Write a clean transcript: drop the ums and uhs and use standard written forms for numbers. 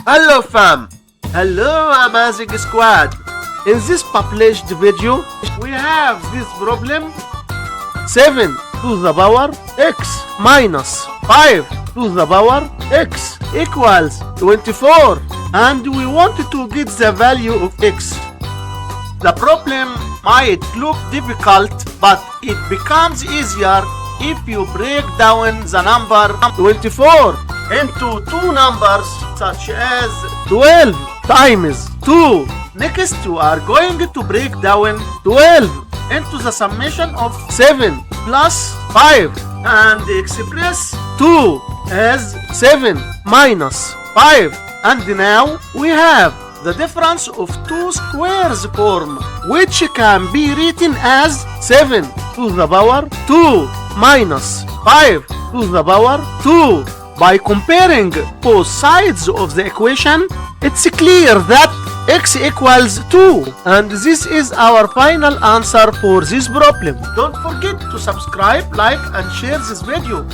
Hello fam! Hello amazing squad! In this published video, we have this problem 7 to the power x minus 5 to the power x equals 24, and we want to get the value of x. The problem might look difficult, but it becomes easier if you break down the number 24 into two numbers such as 12 times 2. Next, you are going to break down 12 into the summation of 7 plus 5 and express 2 as 7 minus 5. And now we have the difference of two squares form, which can be written as 7 to the power 2 minus 5 to the power 2. By comparing both sides of the equation, it's clear that x equals 2, and this is our final answer for this problem. Don't forget to subscribe, like and share this video.